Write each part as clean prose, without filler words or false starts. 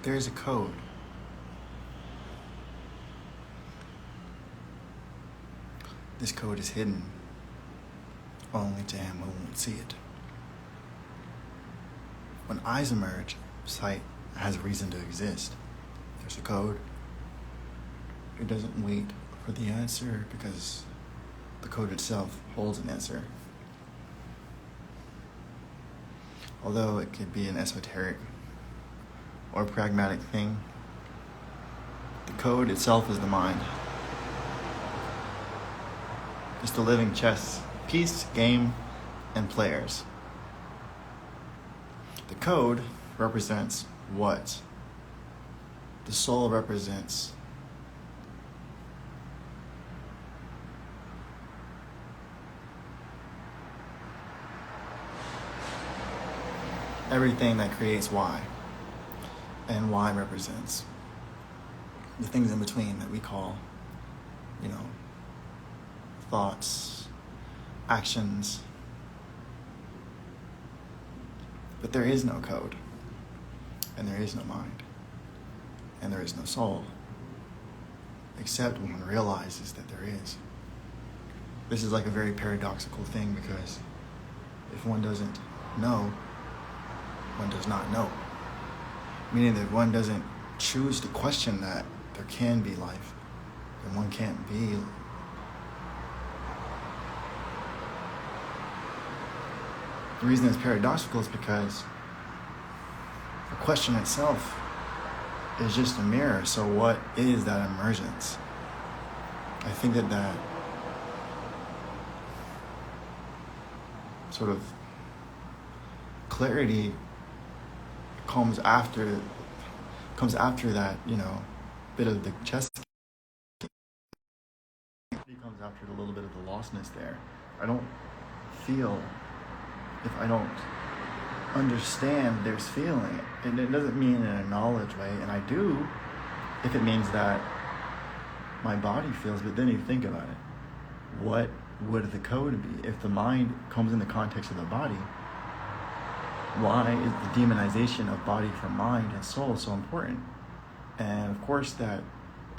There is a code. This code is hidden only to him who won't see it. When eyes emerge, sight has a reason to exist. There's a code. It doesn't wait for the answer because the code itself holds an answer. Although it could be an esoteric or pragmatic thing, the code itself is the mind. It's the living chess piece, game, and players. The code represents what? The soul represents everything that creates Y. And Y represents the things in between that we call, thoughts, actions. But there is no code, and there is no mind, and there is no soul, except when one realizes that there is. This is like a very paradoxical thing because if one doesn't know, one does not know. Meaning that one doesn't choose to question that there can be life, and one can't be. The reason it's paradoxical is because the question itself is just a mirror. So what is that emergence? I think that sort of clarity comes after that, bit of the chess game. It comes after a little bit of the lostness there. I don't feel if I don't understand there's feeling. And it doesn't mean in a knowledge way, and I do if it means that my body feels, but then you think about it. What would the code be? If the mind comes in the context of the body, why is the demonization of body from mind and soul so important? And of course that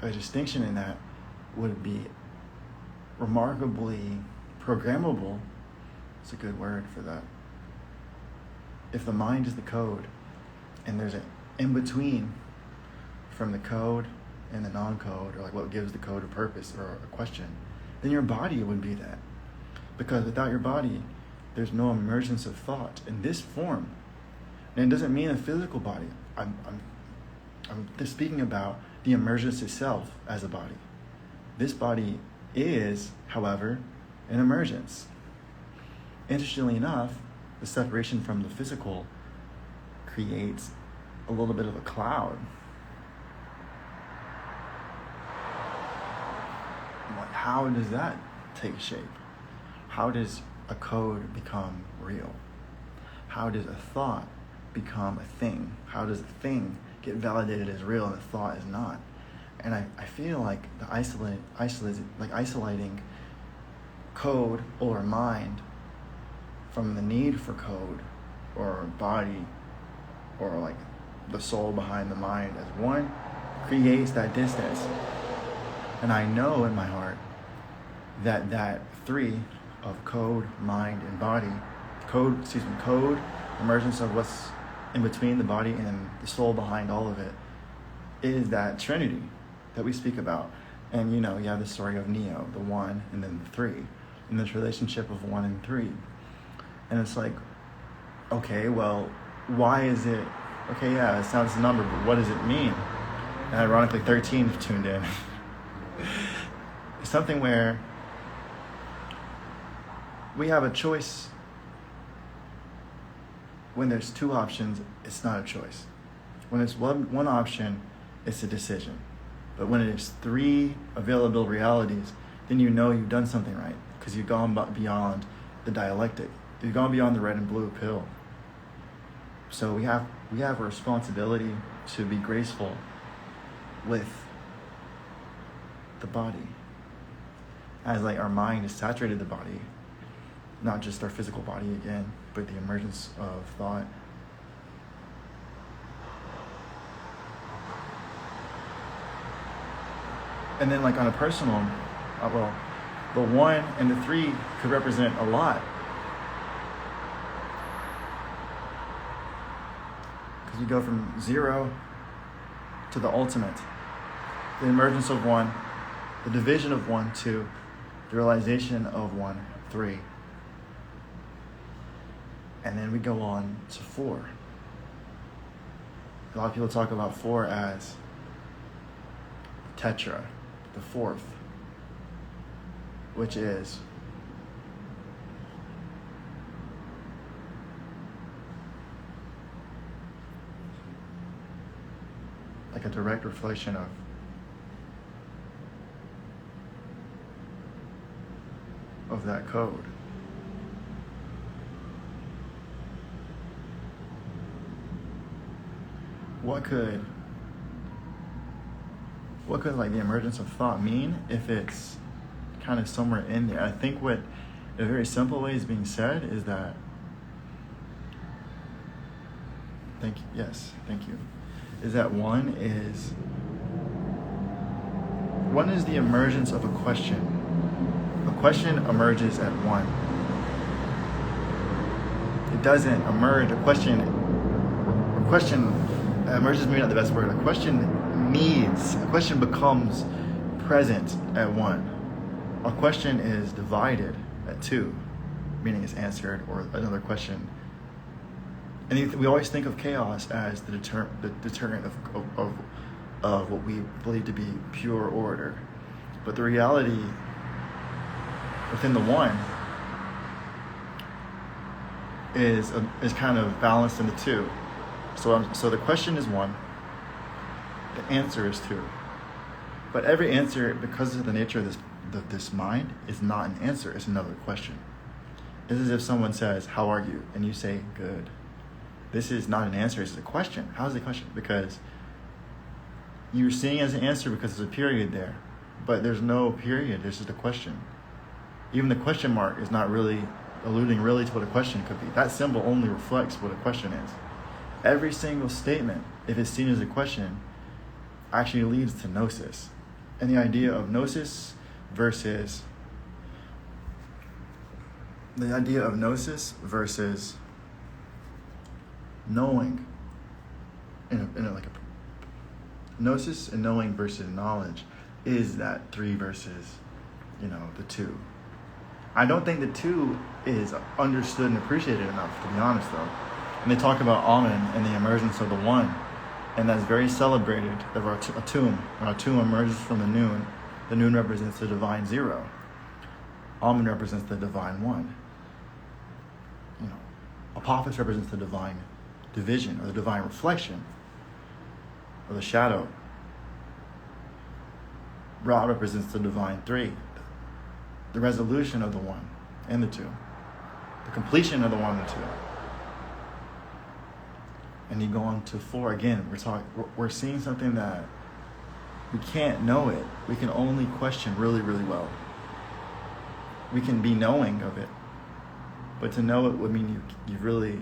a distinction in that would be remarkably programmable. It's a good word for that. If the mind is the code, and there's an in-between from the code and the non-code, or like what gives the code a purpose or a question, then your body would be that. Because without your body, there's no emergence of thought in this form. And it doesn't mean a physical body. I'm just speaking about the emergence itself as a body. This body is, however, an emergence. Interestingly enough, the separation from the physical creates a little bit of a cloud. How does that take shape? How does a code become real? How does a thought become a thing? How does a thing get validated as real and a thought is not? And I feel like the isolating code or mind from the need for code or body or like the soul behind the mind as one creates that distance. And I know in my heart that three of code, mind, and body, code, emergence of what's in between the body and the soul behind all of it, is that Trinity that we speak about. And you have the story of Neo, the one, and then the three, and this relationship of one and three. And it's like, okay, well, why is it, okay, yeah, it sounds a number, but what does it mean? And ironically, 13 tuned in. It's something where we have a choice. When there's two options, it's not a choice. When it's one option, it's a decision. But when it is three available realities, then you've done something right because you've gone beyond the dialectic. You've gone beyond the red and blue pill. So we have a responsibility to be graceful with the body. As like our mind has saturated the body, not just our physical body again, but the emergence of thought. And then like on a personal, well, the 1 and the 3 could represent a lot. Because you go from 0 to the ultimate. The emergence of 1, the division of 1, 2, the realization of 1, 3. And then we go on to 4. A lot of people talk about 4 as tetra, the 4th, which is like a direct reflection of that code. What could like the emergence of thought mean if it's kind of somewhere in there? I think what a very simple way is being said is that, thank you, is that one is the emergence of a question. A question emerges at 1. It doesn't emerge, a question emerges, maybe not the best word. A question becomes present at 1. A question is divided at 2, meaning it's answered, or another question. And we always think of chaos as the deterrent of what we believe to be pure order. But the reality within the 1 is kind of balanced in the 2. So the question is 1, the answer is 2. But every answer, because of the nature of this mind, is not an answer, it's another question. It's as if someone says, "How are you?" and you say, "Good." This is not an answer, it's a question. How is it a question? Because you're seeing it as an answer because there's a period there. But there's no period, there's just a question. Even the question mark is not really alluding really to what a question could be. That symbol only reflects what a question is. Every single statement, if it's seen as a question, actually leads to gnosis. And the idea of gnosis versus knowing, gnosis and knowing versus knowledge is that 3 versus, the 2. I don't think the 2 is understood and appreciated enough, to be honest, though. And they talk about Amen and the emergence of the 1, and that's very celebrated. When a tomb emerges from the noon represents the divine 0. Amen represents the divine 1. Apophis represents the divine division, or the divine reflection, or the shadow. Ra represents the divine 3, the resolution of the 1 and the 2, the completion of the 1 and the 2. And you go on to 4 again. We're seeing something that we can't know it. We can only question really, really well. We can be knowing of it, but to know it would mean you've really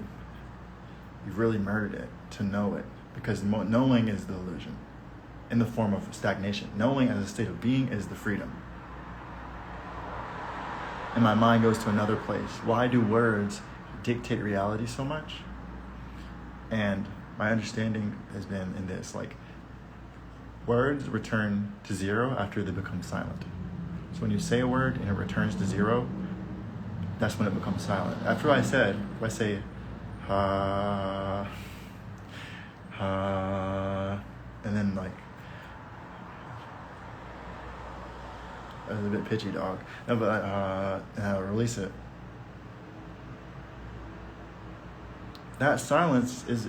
murdered it to know it, because knowing is the illusion in the form of stagnation. Knowing as a state of being is the freedom. And my mind goes to another place. Why do words dictate reality so much? And my understanding has been in this, words return to 0 after they become silent. So when you say a word and it returns to 0, that's when it becomes silent. After if I say, and then it was a bit pitchy, dog. No, but and I'll release it. That silence is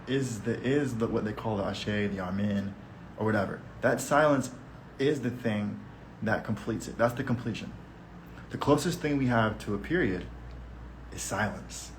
what they call the Ashe, the Amen, or whatever. That silence is the thing that completes it. That's the completion. The closest thing we have to a period is silence.